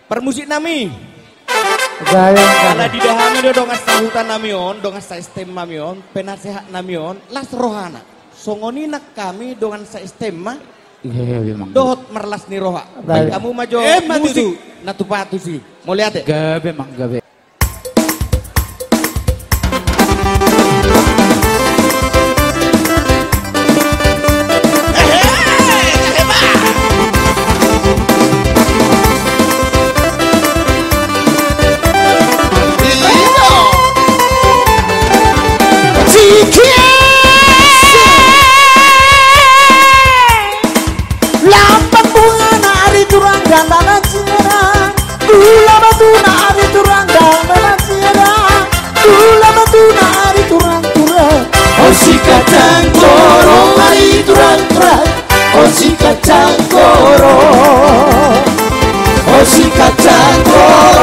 permusik nami. Gaya. Karena di dahami do dongas sahutan namion, dongas sa istem namion, penasehat namion, las rohana. Songoni nak kami dongan sa istem dohot merlas ni roha. Baik kamu majo musik natupatu sih. Mau lihat ya? Gabe mang gabe. Si kacang koro,